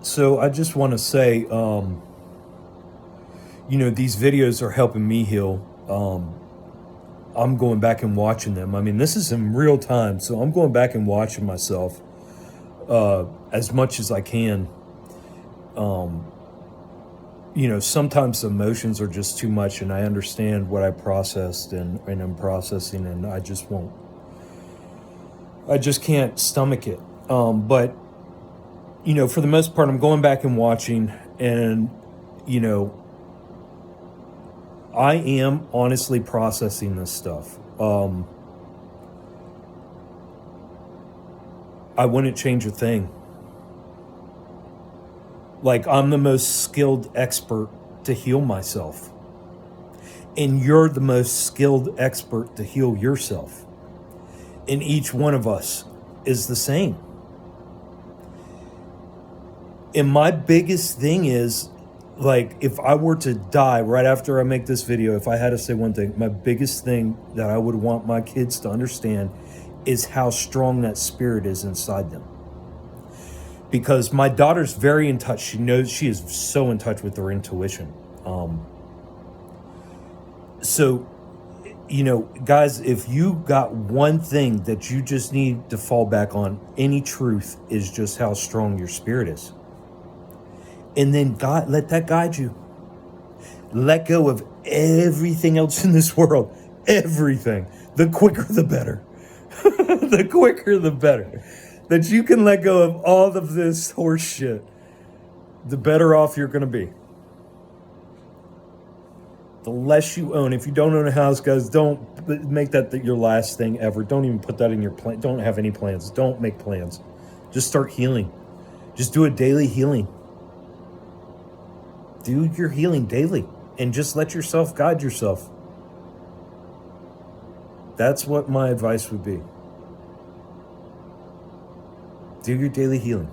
So I just want to say, these videos are helping me heal. I'm going back and watching them. I mean, this is in real time, so I'm going back and watching myself as much as I can. Sometimes the emotions are just too much, and I understand what I processed and I'm processing, and I just can't stomach it. But for the most part, I'm going back and watching, and you know, I am honestly processing this stuff. I wouldn't change a thing. Like, I'm the most skilled expert to heal myself, and you're the most skilled expert to heal yourself. And each one of us is the same. And my biggest thing is, like, if I were to die right after I make this video, if I had to say one thing, my biggest thing that I would want my kids to understand is how strong that spirit is inside them. Because my daughter's very in touch. She is so in touch with her intuition. So, guys, if you got one thing that you just need to fall back on, any truth, is just how strong your spirit is. And then God, let that guide you. Let go of everything else in this world. Everything. The quicker, the better. The quicker, the better. That you can let go of all of this horse shit, the better off you're going to be. The less you own. If you don't own a house, guys, don't make that your last thing ever. Don't even put that in your plan. Don't have any plans. Don't make plans. Just start healing. Just do a daily healing. Do your healing daily and just let yourself guide yourself. That's what my advice would be. Do your daily healing.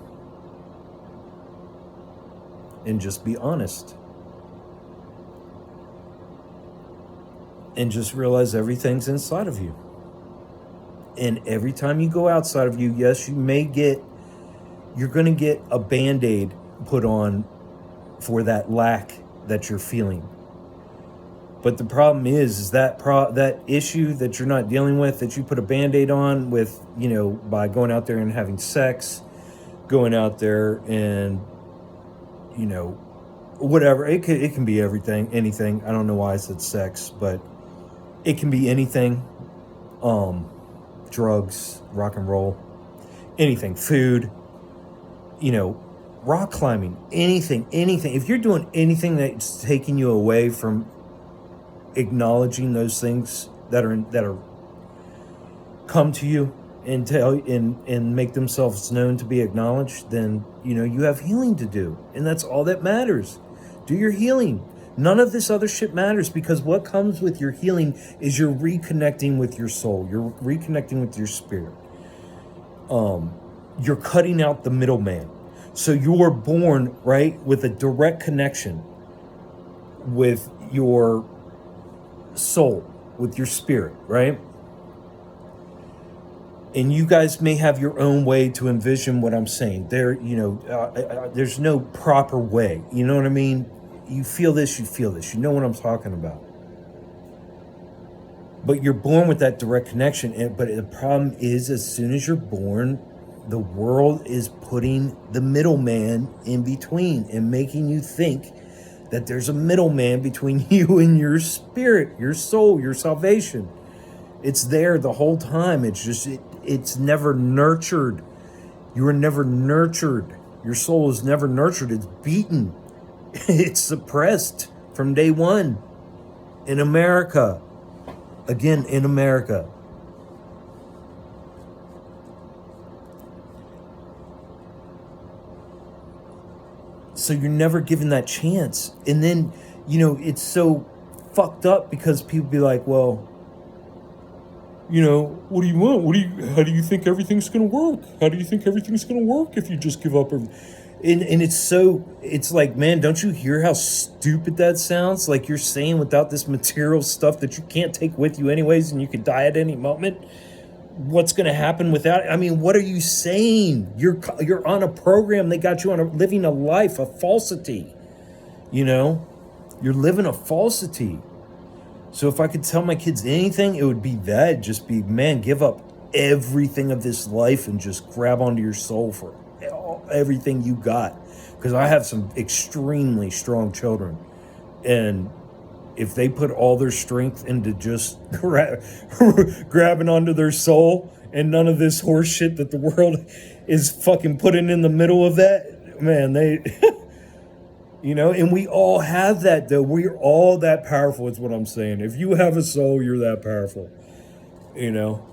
And just be honest. And just realize everything's inside of you. And every time you go outside of you, yes, you're going to get a Band-Aid put on for that lack that you're feeling. But the problem is that that issue that you're not dealing with, that you put a Band-Aid on with, by going out there and having sex, going out there and, whatever. It can be everything, anything. I don't know why I said sex, but it can be anything. Drugs, rock and roll, anything, food, rock climbing, anything. If you're doing anything that's taking you away from acknowledging those things that are come to you and tell and make themselves known to be acknowledged, then you have healing to do, and that's all that matters. Do your healing. None of this other shit matters, because what comes with your healing is you're reconnecting with your soul. You're reconnecting with your spirit. You're cutting out the middleman. So you were born, right, with a direct connection with your soul, with your spirit, right? And you guys may have your own way to envision what I'm saying. There's no proper way. You know what I mean? You feel this, you feel this. You know what I'm talking about. But you're born with that direct connection. But the problem is, as soon as you're born, the world is putting the middleman in between and making you think that there's a middleman between you and your spirit, your soul, your salvation. It's there the whole time. It's just, it's never nurtured. You were never nurtured. Your soul is never nurtured. It's beaten. It's suppressed from day one. In America. Again, in America. So you're never given that chance. And then, it's so fucked up, because people be like, well, what do you want? How do you think everything's going to work? How do you think everything's going to work if you just give up everything? And it's like, man, don't you hear how stupid that sounds? Like you're saying, without this material stuff that you can't take with you anyways, and you could die at any moment, what's going to happen without it. I mean, what are you saying? You're on a program. They got you on living a life, a falsity. You know, you're living a falsity. So if I could tell my kids anything, it would be that. Just be, man, give up everything of this life and just grab onto your soul for everything you got. Because I have some extremely strong children. And if they put all their strength into just grabbing onto their soul and none of this horse shit that the world is fucking putting in the middle of that, man, they... You know, and we all have that, though. We're all that powerful, is what I'm saying. If you have a soul, you're that powerful. You know?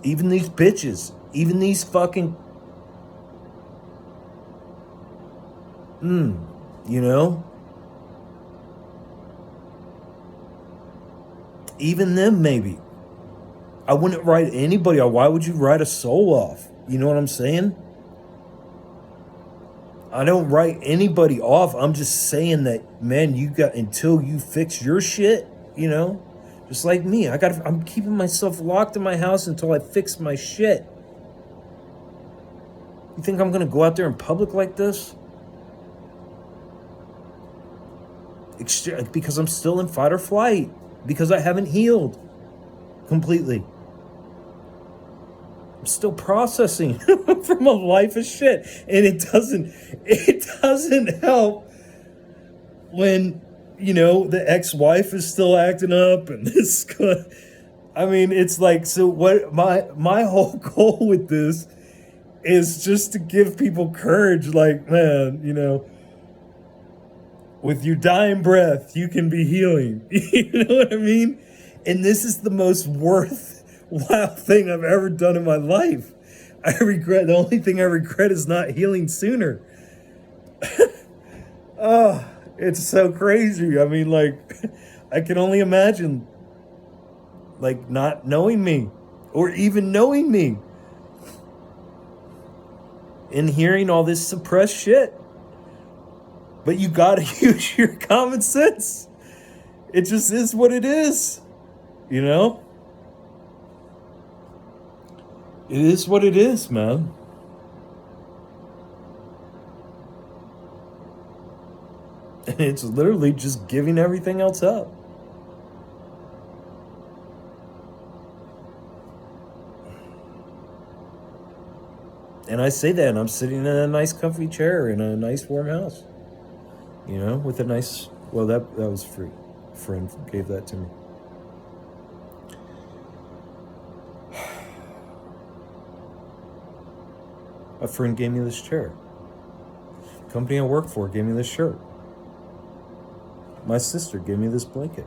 Even these bitches, even these fucking... you know? Even them, maybe. I wouldn't write anybody off. Why would you write a soul off? You know what I'm saying? I don't write anybody off. I'm just saying that, man, you got, until you fix your shit, you know, just like me, I'm keeping myself locked in my house until I fix my shit. You think I'm going to go out there in public like this? Because I'm still in fight or flight, because I haven't healed completely. Still processing from a life of shit, and it doesn't help when, you know, the ex-wife is still acting up and this. I mean, it's like, so what? My whole goal with this is just to give people courage. Like, man, you know, with your dying breath, you can be healing. You know what I mean? And this is the most worthwhile thing I've ever done in my life. The only thing I regret is not healing sooner. Oh, it's so crazy. I mean, like, I can only imagine, like, not knowing me, or even knowing me, and hearing all this suppressed shit. But you gotta use your common sense. It just is what it is, you know? It is what it is, man. And it's literally just giving everything else up. And I say that, and I'm sitting in a nice comfy chair in a nice warm house. You know, with a nice, well, that was free. A friend gave that to me. A friend gave me this chair. The company I work for gave me this shirt. My sister gave me this blanket.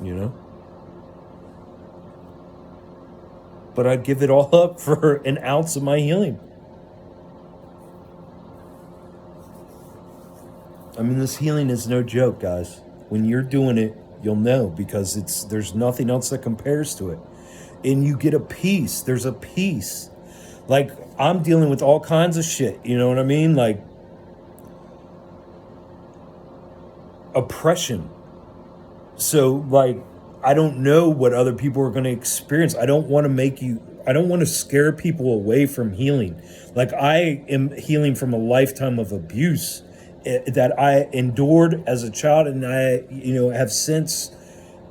You know? But I'd give it all up for an ounce of my healing. I mean, this healing is no joke, guys. When you're doing it, you'll know, because there's nothing else that compares to it. And you get a peace. There's a peace. Like, I'm dealing with all kinds of shit, you know what I mean? Like, oppression. So, like, I don't know what other people are going to experience. I don't want to scare people away from healing. Like, I am healing from a lifetime of abuse that I endured as a child, and I, you know, have since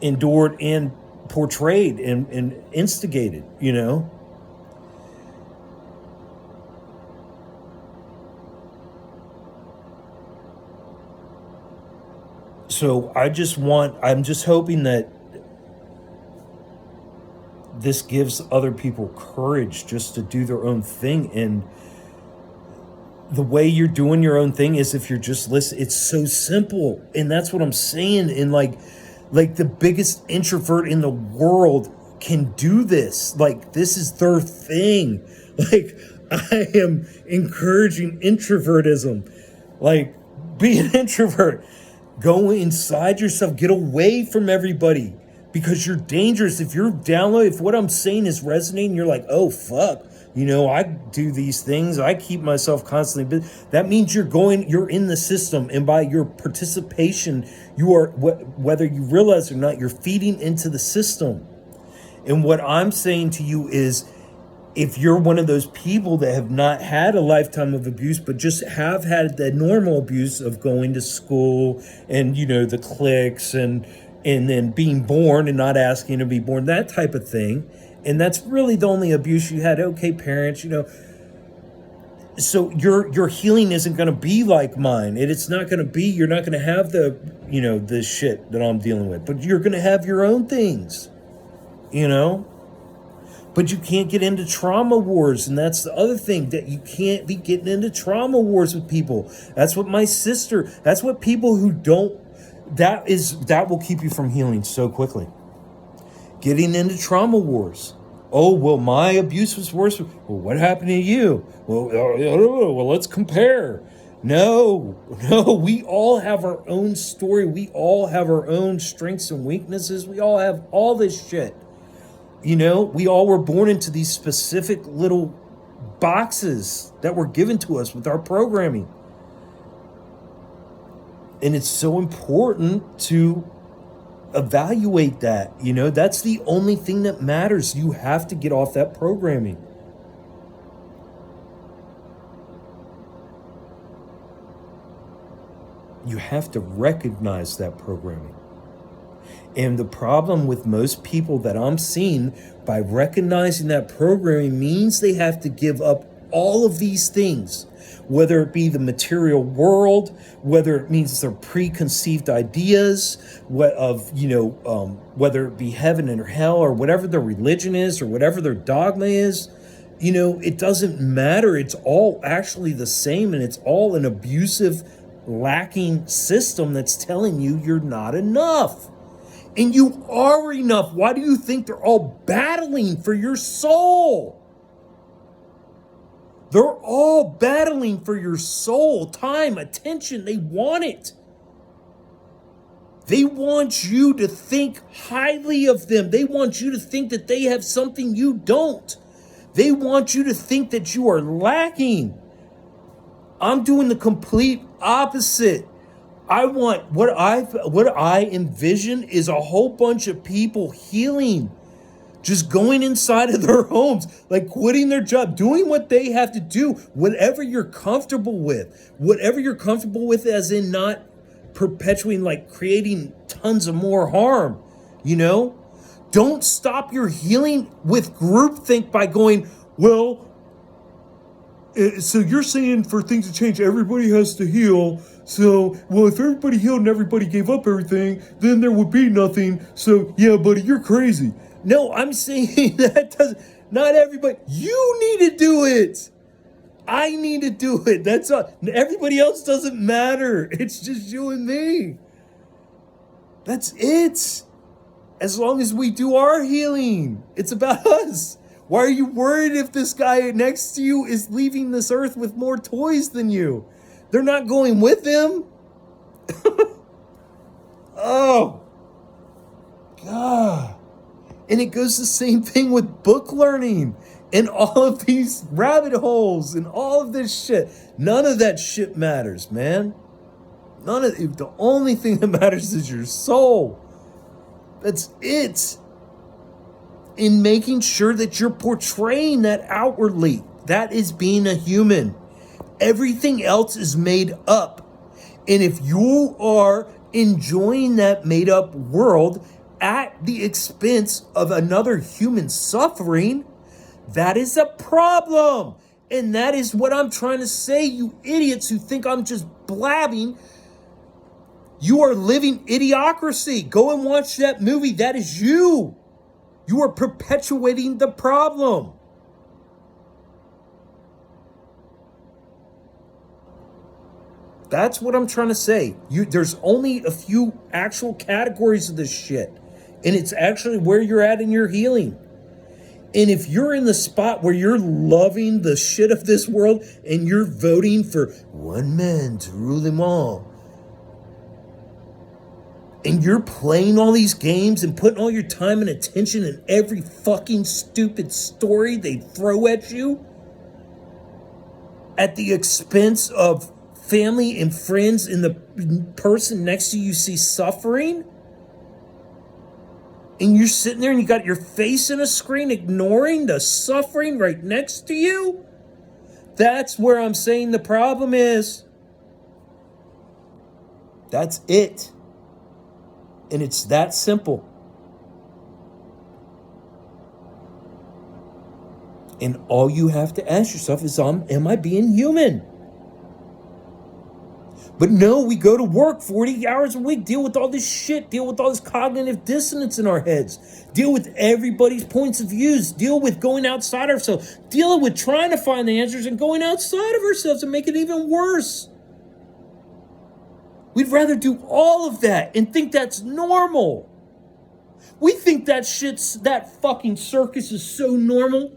endured and portrayed and instigated, you know. So I'm just hoping that this gives other people courage just to do their own thing. And the way you're doing your own thing is, if you're just listening, it's so simple. And that's what I'm saying. And like the biggest introvert in the world can do this. Like, this is their thing. Like, I am encouraging introvertism. Like, be an introvert. Go inside yourself. Get away from everybody, because you're dangerous. If you're downloading, if what I'm saying is resonating, you're like, oh, fuck, I do these things. I keep myself constantly busy. That means you're in the system. And by your participation, you are, whether you realize or not, you're feeding into the system. And what I'm saying to you is, if you're one of those people that have not had a lifetime of abuse, but just have had the normal abuse of going to school and, the cliques and then being born and not asking to be born, that type of thing. And that's really the only abuse you had. Okay, parents, so your healing isn't going to be like mine. It's not going to be, you're not going to have the shit that I'm dealing with, but you're going to have your own things, But you can't get into trauma wars. And that's the other thing, that you can't be getting into trauma wars with people. That's what that's what people who don't, that will keep you from healing so quickly. Getting into trauma wars. Oh, well, my abuse was worse. Well, what happened to you? Well, let's compare. No, we all have our own story. We all have our own strengths and weaknesses. We all have all this shit. We all were born into these specific little boxes that were given to us with our programming. And it's so important to evaluate that. That's the only thing that matters. You have to get off that programming. You have to recognize that programming. And the problem with most people that I'm seeing, by recognizing that programming, means they have to give up all of these things, whether it be the material world, whether it means their preconceived ideas whether it be heaven or hell, or whatever their religion is, or whatever their dogma is. It doesn't matter. It's all actually the same, and it's all an abusive, lacking system that's telling you you're not enough. And you are enough. Why do you think they're all battling for your soul? They're all battling for your soul, time, attention. They want it. They want you to think highly of them. They want you to think that they have something you don't. They want you to think that you are lacking. I'm doing the complete opposite. I want, what I envision is a whole bunch of people healing, just going inside of their homes, like quitting their job, doing what they have to do, whatever you're comfortable with, as in not perpetuating, like creating tons of more harm, Don't stop your healing with groupthink by going, well, so you're saying for things to change, everybody has to heal. So, well, if everybody healed and everybody gave up everything, then there would be nothing. So, yeah, buddy, you're crazy. No, I'm saying not everybody. You need to do it. I need to do it. That's all. Everybody else doesn't matter. It's just you and me. That's it. As long as we do our healing, it's about us. Why are you worried if this guy next to you is leaving this earth with more toys than you? They're not going with him. Oh, God. And it goes the same thing with book learning and all of these rabbit holes and all of this shit. None of that shit matters, man. The only thing that matters is your soul. That's it. In making sure that you're portraying that outwardly. That is being a human. Everything else is made up. And if you are enjoying that made up world at the expense of another human suffering, that is a problem. And that is what I'm trying to say, you idiots who think I'm just blabbing. You are living idiocracy. Go and watch that movie. That is you. You are perpetuating the problem. That's what I'm trying to say. There's only a few actual categories of this shit. And it's actually where you're at in your healing. And if you're in the spot where you're loving the shit of this world and you're voting for one man to rule them all, and you're playing all these games and putting all your time and attention in every fucking stupid story they throw at you at the expense of family and friends and the person next to you see suffering, and you're sitting there and you got your face in a screen ignoring the suffering right next to you, that's where I'm saying the problem is. That's it. And it's that simple. And all you have to ask yourself is, am I being human? But no, we go to work 40 hours a week, deal with all this shit, deal with all this cognitive dissonance in our heads, deal with everybody's points of views, deal with going outside ourselves, dealing with trying to find the answers and going outside of ourselves and make it even worse. We'd rather do all of that and think that's normal. We think that fucking circus is so normal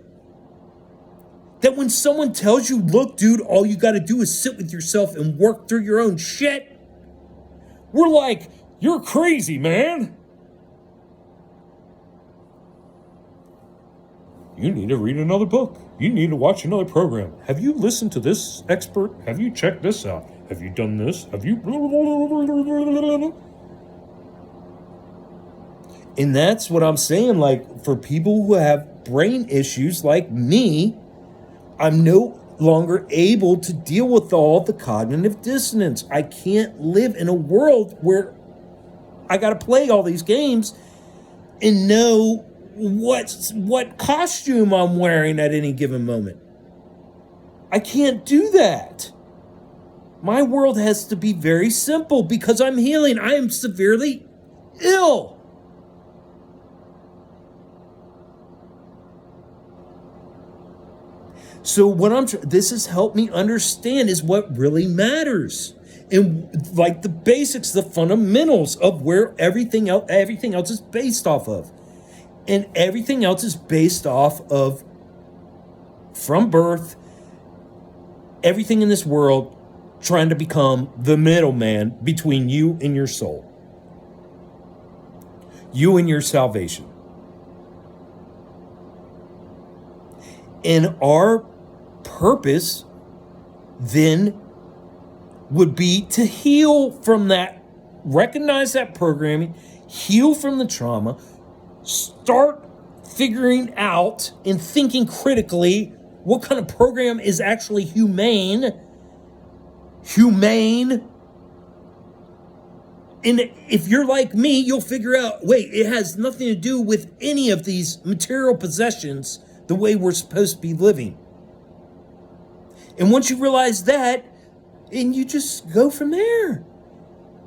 that when someone tells you, look, dude, all you got to do is sit with yourself and work through your own shit, we're like, you're crazy, man. You need to read another book. You need to watch another program. Have you listened to this expert? Have you checked this out? Have you done this? Have you... And that's what I'm saying. Like, for people who have brain issues like me, I'm no longer able to deal with all the cognitive dissonance. I can't live in a world where I got to play all these games and know what costume I'm wearing at any given moment. I can't do that. My world has to be very simple because I'm healing. I am severely ill. So what this has helped me understand is what really matters. And like the basics, the fundamentals of where everything else is based off of. And everything else is based off of, from birth, everything in this world trying to become the middleman between you and your soul. You and your salvation. And our purpose then would be to heal from that, recognize that programming, heal from the trauma, start figuring out and thinking critically what kind of program is actually humane. And if you're like me, you'll figure out, wait, it has nothing to do with any of these material possessions the way we're supposed to be living. And once you realize that, and you just go from there.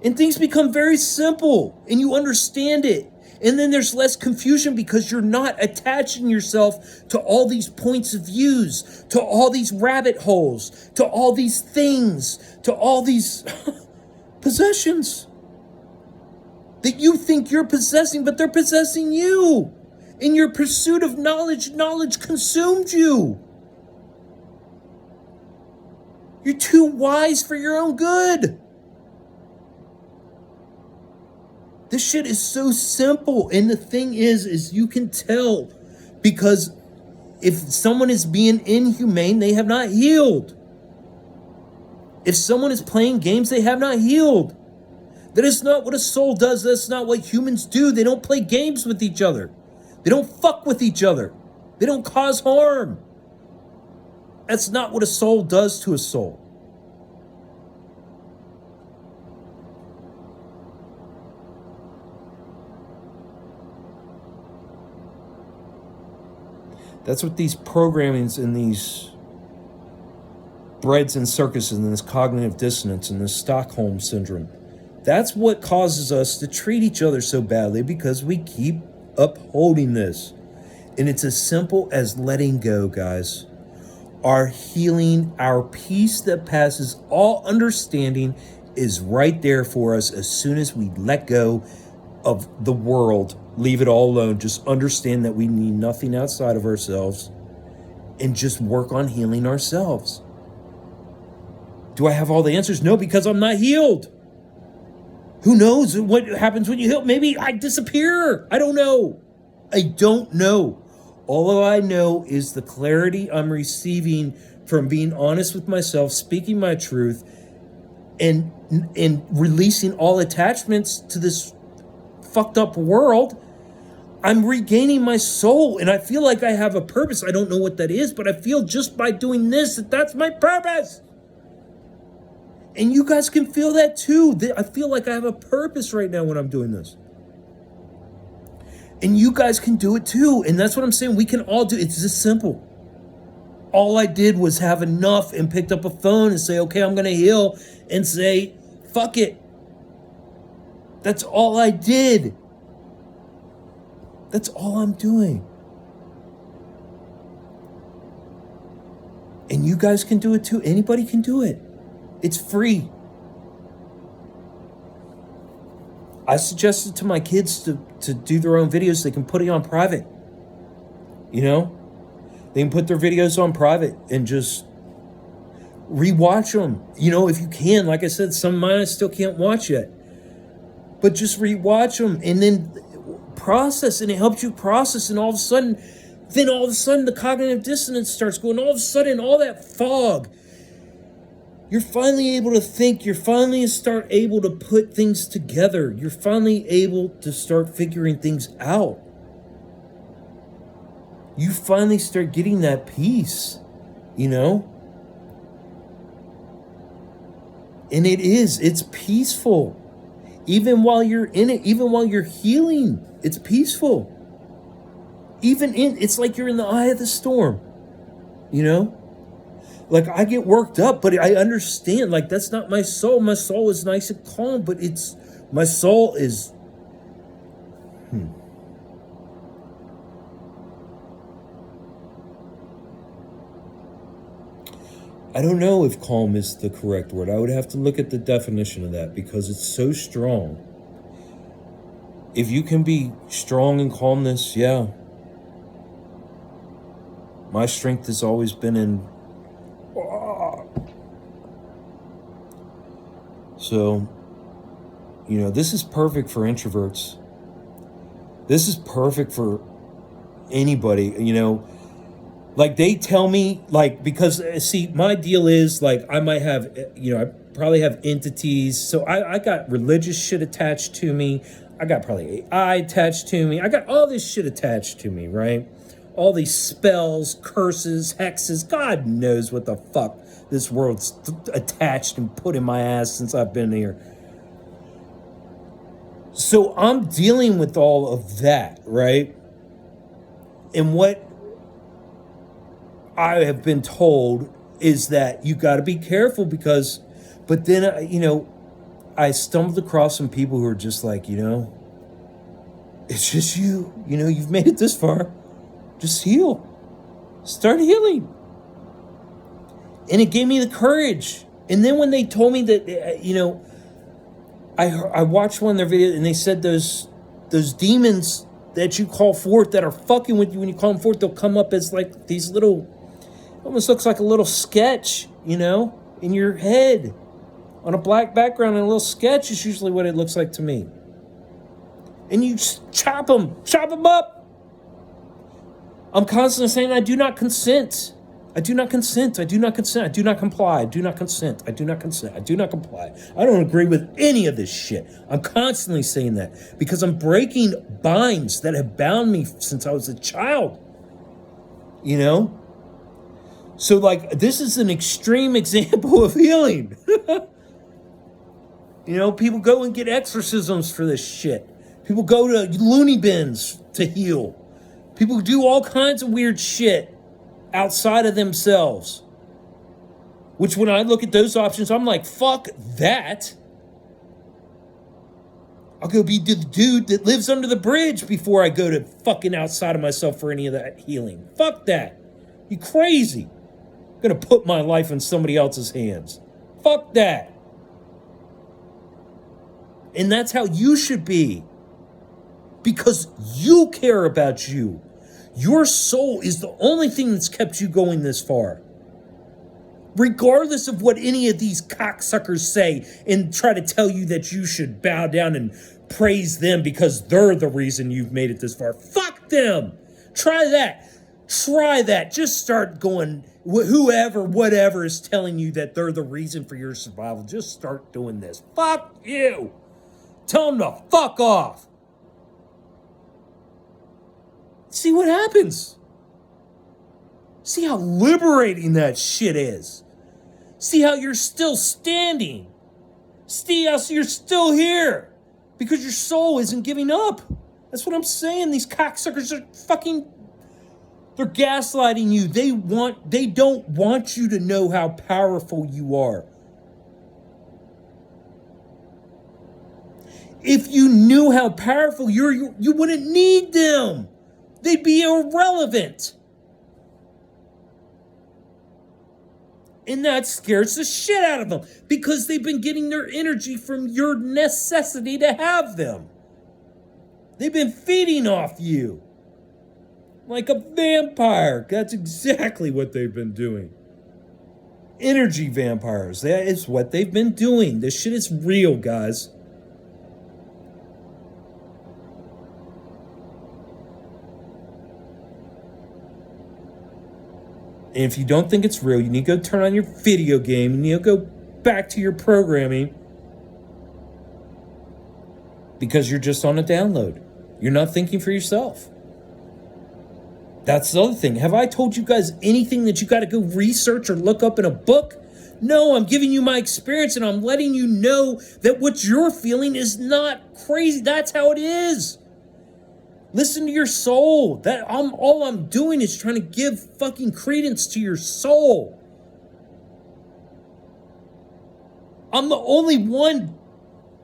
And things become very simple, and you understand it. And then there's less confusion because you're not attaching yourself to all these points of views, to all these rabbit holes, to all these things, to all these possessions that you think you're possessing, but they're possessing you. In your pursuit of knowledge, knowledge consumed you. You're too wise for your own good. This shit is so simple. And the thing is you can tell, because if someone is being inhumane, they have not healed. If someone is playing games, they have not healed. That is not what a soul does. That's not what humans do. They don't play games with each other. They don't fuck with each other. They don't cause harm. That's not what a soul does to a soul. That's what these programmings and these breads and circuses and this cognitive dissonance and this Stockholm syndrome, that's what causes us to treat each other so badly, because we keep upholding this. And it's as simple as letting go, guys. Our healing, our peace that passes all understanding is right there for us as soon as we let go of the world. Leave it all alone. Just understand that we need nothing outside of ourselves and just work on healing ourselves. Do I have all the answers? No, because I'm not healed. Who knows what happens when you heal? Maybe I disappear. I don't know. I don't know. All I know is the clarity I'm receiving from being honest with myself, speaking my truth, and releasing all attachments to this fucked up world. I'm regaining my soul, and I feel like I have a purpose. I don't know what that is, but I feel just by doing this that that's my purpose. And you guys can feel that too. I feel like I have a purpose right now when I'm doing this. And you guys can do it too. And that's what I'm saying. We can all do it. It's just simple. All I did was have enough and picked up a phone and say, okay, I'm going to heal, and say, fuck it. That's all I did. That's all I'm doing. And you guys can do it too. Anybody can do it. It's free. I suggested to my kids to do their own videos. They can put it on private. You know? They can put their videos on private and just rewatch them. You know, if you can. Like I said, some of mine I still can't watch yet. But just rewatch them and then process. And it helps you process. And all of a sudden, the cognitive dissonance starts going. All of a sudden, all that fog. You're finally able to think. You're finally able to put things together. You're finally able to start figuring things out. You finally start getting that peace, you know? And it's peaceful. Even while you're in it, even while you're healing, it's peaceful. It's like you're in the eye of the storm, you know? Like, I get worked up, but I understand, like, that's not my soul. My soul is nice and calm, but my soul is, I don't know if calm is the correct word. I would have to look at the definition of that because it's so strong. If you can be strong in calmness, yeah. My strength has always been in. So, you know, this is perfect for introverts. This is perfect for anybody, you know. Like, they tell me, like, because, see, my deal is, like, I might have, you know, I probably have entities. So I got religious shit attached to me. I got probably AI attached to me. I got all this shit attached to me, right? All these spells, curses, hexes. God knows what the fuck this world's attached and put in my ass since I've been here. So I'm dealing with all of that, right? And what I have been told is that you got to be careful because, but then, you know, I stumbled across some people who are just like, you know, it's just you know, you've made it this far. Just heal. Start healing. And it gave me the courage. And then when they told me that, you know, I watched one of their videos and they said those demons that you call forth that are fucking with you when you call them forth, they'll come up as like these little, almost looks like a little sketch, you know, in your head on a black background, and a little sketch is usually what it looks like to me. And you just chop them up. I'm constantly saying, I do not consent. I do not consent. I do not consent. I do not comply. I do not consent. I do not consent. I do not comply. I don't agree with any of this shit. I'm constantly saying that because I'm breaking binds that have bound me since I was a child. You know? So, like, this is an extreme example of healing. You know, people go and get exorcisms for this shit. People go to loony bins to heal. People do all kinds of weird shit outside of themselves. Which, when I look at those options, I'm like, fuck that. I'll go be the dude that lives under the bridge before I go to fucking outside of myself for any of that healing. Fuck that. You crazy. I'm gonna put my life in somebody else's hands. Fuck that. And that's how you should be. Because you care about you. Your soul is the only thing that's kept you going this far. regardless of what any of these cocksuckers say and try to tell you that you should bow down and praise them because they're the reason you've made it this far. Fuck them. Try that. Try that. Just start going, whoever, whatever is telling you that they're the reason for your survival. Just start doing this. Fuck you. Tell them to fuck off. See what happens. See how liberating that shit is. See how you're still standing. See how you're still here. Because your soul isn't giving up. That's what I'm saying. These cocksuckers are fucking... They're gaslighting you. They don't want you to know how powerful you are. If you knew how powerful you wouldn't need them. They'd be irrelevant. And that scares the shit out of them because they've been getting their energy from your necessity to have them. They've been feeding off you like a vampire. That's exactly what they've been doing. Energy vampires. That is what they've been doing. This shit is real, guys. And if you don't think it's real, you need to go turn on your video game. You need to go back to your programming. Because you're just on a download. You're not thinking for yourself. That's the other thing. Have I told you guys anything that you got to go research or look up in a book? No, I'm giving you my experience and I'm letting you know that what you're feeling is not crazy. That's how it is. Listen to your soul. All I'm doing is trying to give fucking credence to your soul. I'm the only one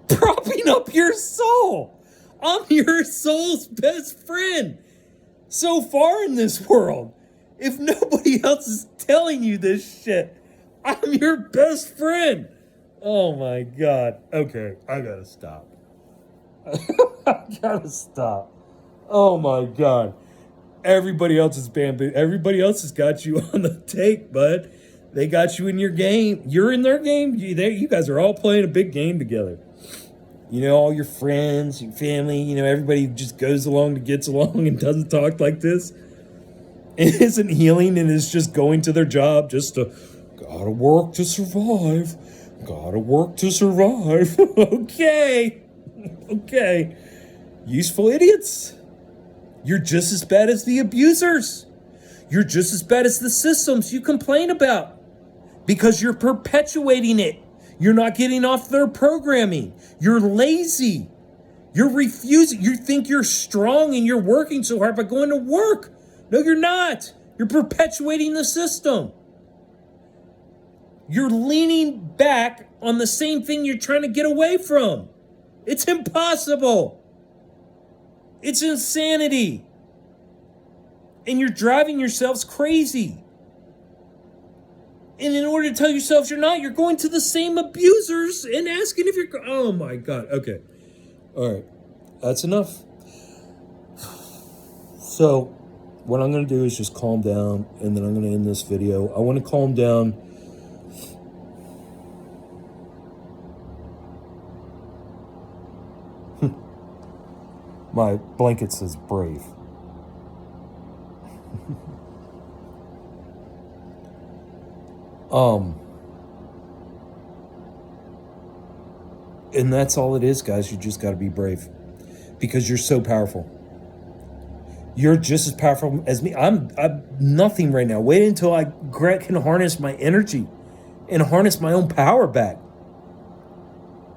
propping up your soul. I'm your soul's best friend so far in this world. If nobody else is telling you this shit, I'm your best friend. Oh my God. Okay, I gotta stop. I gotta stop. Oh my God. Everybody else is bamboo. Everybody else has got you on the take, bud. They got you in your game. You're in their game. You guys are all playing a big game together. You know, all your friends, your family, you know, everybody just goes along and gets along and doesn't talk like this. It isn't healing and is just going to their job just to, gotta work to survive. Gotta work to survive. Okay. Okay. Useful idiots. You're just as bad as the abusers. You're just as bad as the systems you complain about because you're perpetuating it. You're not getting off their programming. You're lazy. You're refusing. You think you're strong and you're working so hard by going to work. No, you're not. You're perpetuating the system. You're leaning back on the same thing you're trying to get away from. It's impossible. It's insanity. And you're driving yourselves crazy. And in order to tell yourselves you're not, you're going to the same abusers and asking if you're... Oh my God. Okay. All right. That's enough. So what I'm going to do is just calm down and then I'm going to end this video. I want to calm down. My blanket says brave. And that's all it is, guys. You just got to be brave because you're so powerful. You're just as powerful as me. I'm nothing right now. Wait until I can harness my energy and harness my own power back.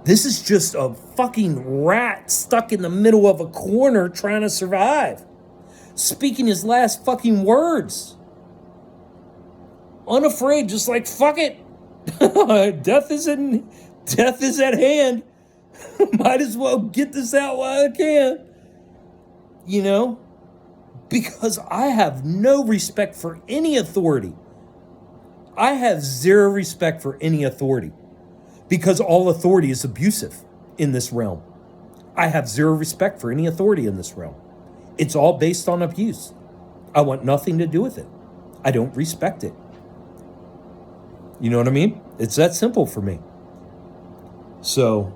This is just a fucking rat stuck in the middle of a corner trying to survive. Speaking his last fucking words. Unafraid, just like, fuck it. Death is at hand. Might as well get this out while I can. You know? Because I have no respect for any authority. I have zero respect for any authority. Because all authority is abusive in this realm. I have zero respect for any authority in this realm. It's all based on abuse. I want nothing to do with it. I don't respect it. You know what I mean? It's that simple for me. So,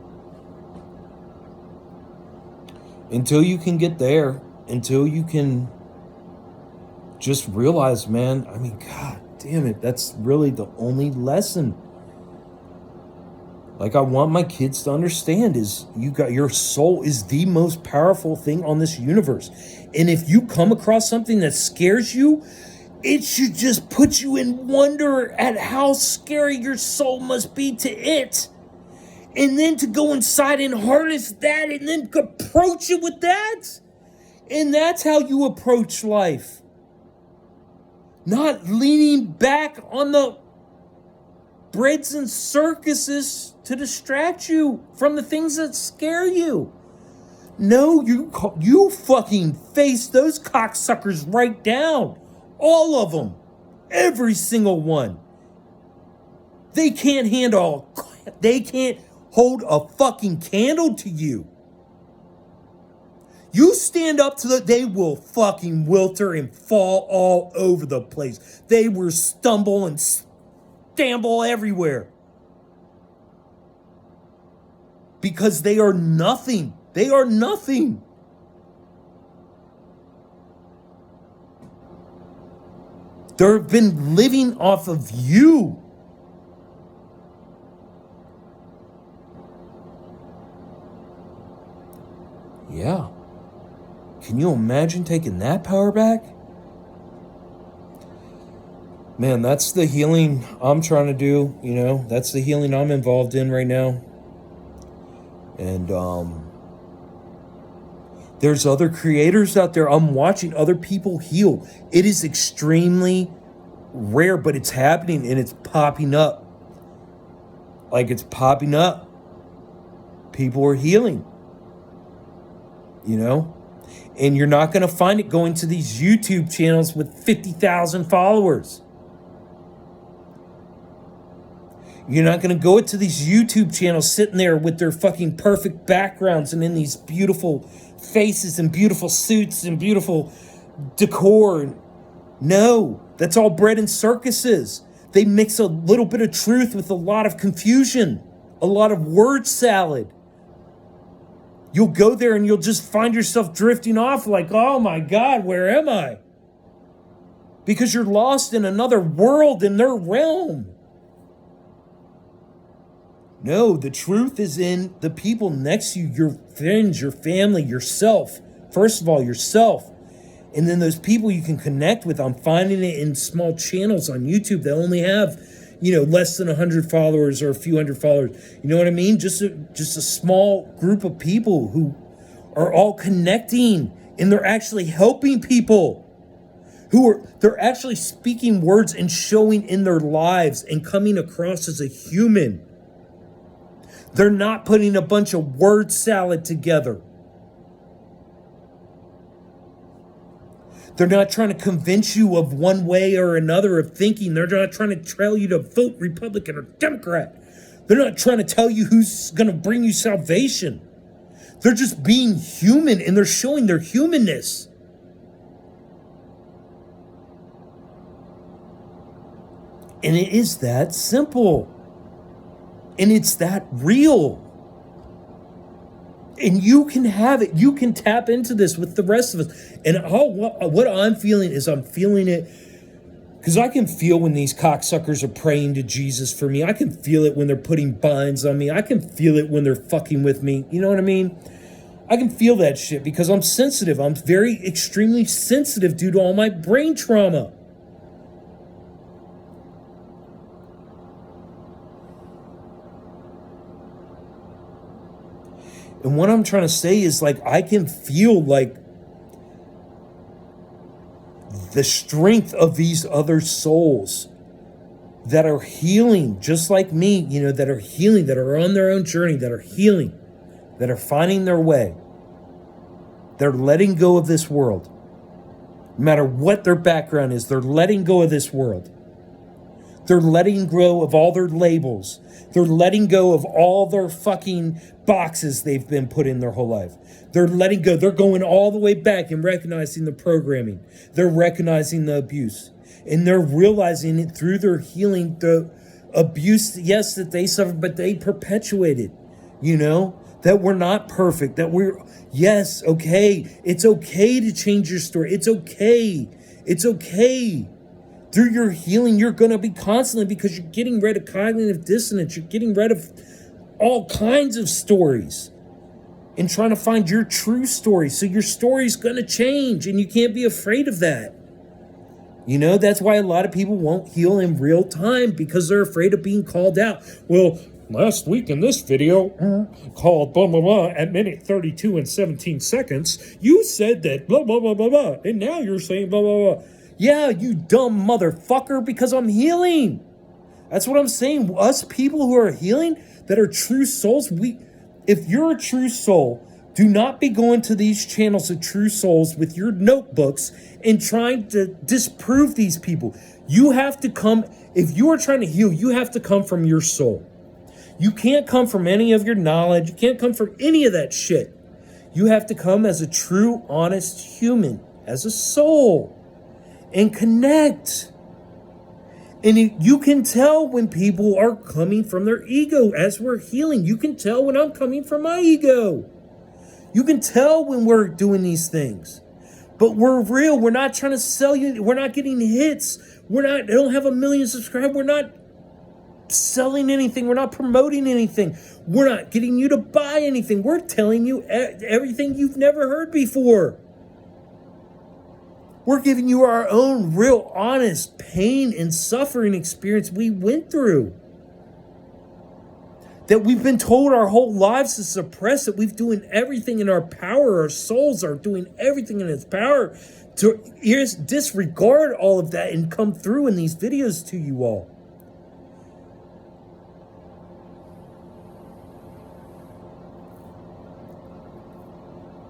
until you can get there, until you can just realize, man, I mean, God damn it, that's really the only lesson. Like, I want my kids to understand is your soul is the most powerful thing on this universe. And if you come across something that scares you, it should just put you in wonder at how scary your soul must be to it. And then to go inside and harness that and then approach it with that. And that's how you approach life. Not leaning back on the breads and circuses to distract you from the things that scare you. No, you fucking face those cocksuckers right down. All of them. Every single one. They can't hold a fucking candle to you. You stand up to they will fucking wilter and fall all over the place. They will stumble and stumble everywhere. Because they are nothing. They are nothing. They've been living off of you. Yeah. Can you imagine taking that power back? Man, that's the healing I'm trying to do, you know. That's the healing I'm involved in right now. And there's other creators out there. I'm watching other people heal. It is extremely rare, but it's happening and it's popping up. Like, it's popping up. People are healing. You know? And you're not going to find it going to these YouTube channels with 50,000 followers. You're not going to go to these YouTube channels sitting there with their fucking perfect backgrounds and in these beautiful faces and beautiful suits and beautiful decor. No, that's all bread and circuses. They mix a little bit of truth with a lot of confusion, a lot of word salad. You'll go there and you'll just find yourself drifting off like, oh my God, where am I? Because you're lost in another world, in their realm. No, the truth is in the people next to you, your friends, your family, yourself. First of all, yourself. And then those people you can connect with. I'm finding it in small channels on YouTube that only have, less than 100 followers or a few hundred followers. You know what I mean? Just a small group of people who are all connecting and they're actually helping people. They're actually speaking words and showing in their lives and coming across as a human. They're not putting a bunch of word salad together. They're not trying to convince you of one way or another of thinking. They're not trying to tell you to vote Republican or Democrat. They're not trying to tell you who's going to bring you salvation. They're just being human and they're showing their humanness. And it is that simple. And it's that real. And you can have it. You can tap into this with the rest of us. And what I'm feeling is I'm feeling it because I can feel when these cocksuckers are praying to Jesus for me. I can feel it when they're putting binds on me. I can feel it when they're fucking with me. You know what I mean? I can feel that shit because I'm sensitive. I'm very extremely sensitive due to all my brain trauma. And what I'm trying to say is, like, I can feel, like, the strength of these other souls that are healing, just like me, that are healing, that are on their own journey, that are healing, that are finding their way. They're letting go of this world. No matter what their background is, they're letting go of this world. They're letting go of all their labels. They're letting go of all their fucking boxes they've been put in their whole life. They're letting go. They're going all the way back and recognizing the programming. They're recognizing the abuse. And they're realizing it through their healing abuse, yes, that they suffered, but they perpetuated, you know, that we're not perfect, that we're, yes, okay, it's okay to change your story. It's okay. It's okay. Through your healing, you're going to be constantly, because you're getting rid of cognitive dissonance. You're getting rid of all kinds of stories and trying to find your true story. So your story's going to change, and you can't be afraid of that. You know, that's why a lot of people won't heal in real time, because they're afraid of being called out. Well, last week in this video called blah, blah, blah, at minute 32 and 17 seconds, you said that blah, blah, blah, blah, blah. And now you're saying blah, blah, blah. Yeah, you dumb motherfucker, because I'm healing. That's what I'm saying. Us people who are healing, that are true souls, if you're a true soul, do not be going to these channels of true souls with your notebooks and trying to disprove these people. You have to come, if you are trying to heal, you have to come from your soul. You can't come from any of your knowledge. You can't come from any of that shit. You have to come as a true, honest human, as a soul, and connect. And you can tell when people are coming from their ego as we're healing. You can tell when I'm coming from my ego. You can tell when we're doing these things. But we're real. We're not trying to sell you. We're not getting hits. I don't have 1 million subscribers. We're not selling anything. We're not promoting anything. We're not getting you to buy anything. We're telling you everything you've never heard before. We're giving you our own real, honest pain and suffering experience we went through, that we've been told our whole lives to suppress, that we've doing everything in our power. Our souls are doing everything in its power to disregard all of that and come through in these videos to you all.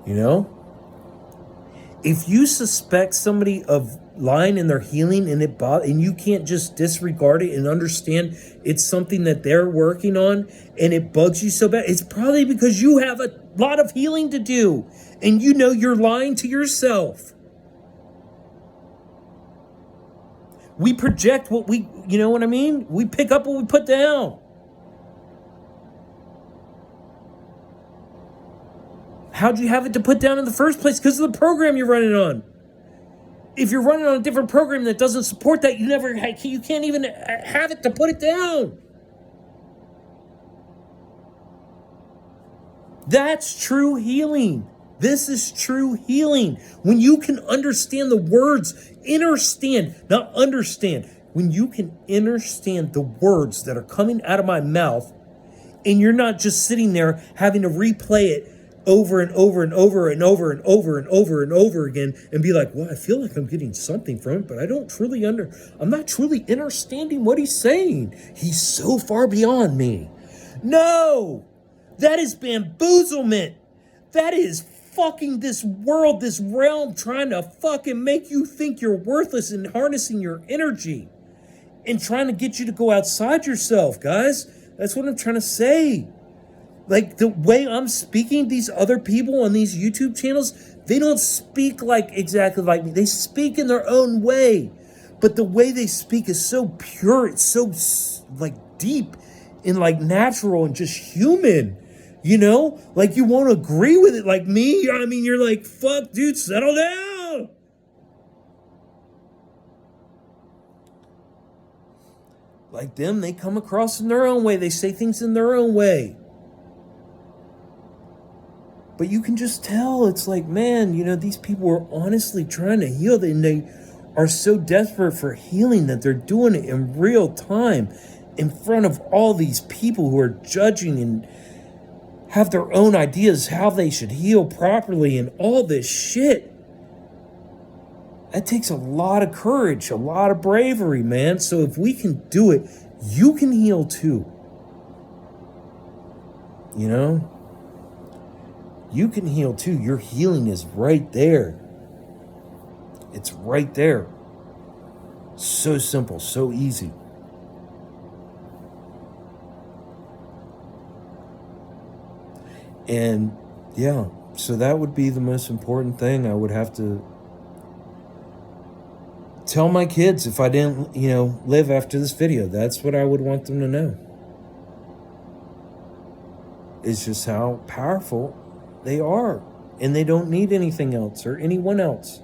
You know? If you suspect somebody of lying in their healing and you can't just disregard it and understand it's something that they're working on and it bugs you so bad, it's probably because you have a lot of healing to do and you know you're lying to yourself. We project what you know what I mean? We pick up what we put down. How'd you have it to put down in the first place? Because of the program you're running on. If you're running on a different program that doesn't support that, you can't even have it to put it down. That's true healing. This is true healing. When you can understand the words, not understand. When you can understand the words that are coming out of my mouth, and you're not just sitting there having to replay it over and over and over and over and over and over and over again and be like, well, I feel like I'm getting something from it, but I'm not truly understanding what he's saying. He's so far beyond me. No, that is bamboozlement. That is fucking this world, this realm trying to fucking make you think you're worthless and harnessing your energy and trying to get you to go outside yourself, guys. That's what I'm trying to say. Like the way I'm speaking, these other people on these YouTube channels, they don't speak exactly like me. They speak in their own way. But the way they speak is so pure. It's so deep and natural and just human. You know? You won't agree with it like me. I mean, you're like, fuck, dude, settle down. Like them, they come across in their own way. They say things in their own way. But you can just tell, it's like, man, these people are honestly trying to heal. And they are so desperate for healing that they're doing it in real time in front of all these people who are judging and have their own ideas how they should heal properly and all this shit. That takes a lot of courage, a lot of bravery, man. So if we can do it, you can heal too. You know? You can heal too. Your healing is right there. It's right there. So simple, so easy. And yeah, so that would be the most important thing I would have to tell my kids if I didn't, live after this video. That's what I would want them to know. It's just how powerful they are. And they don't need anything else or anyone else.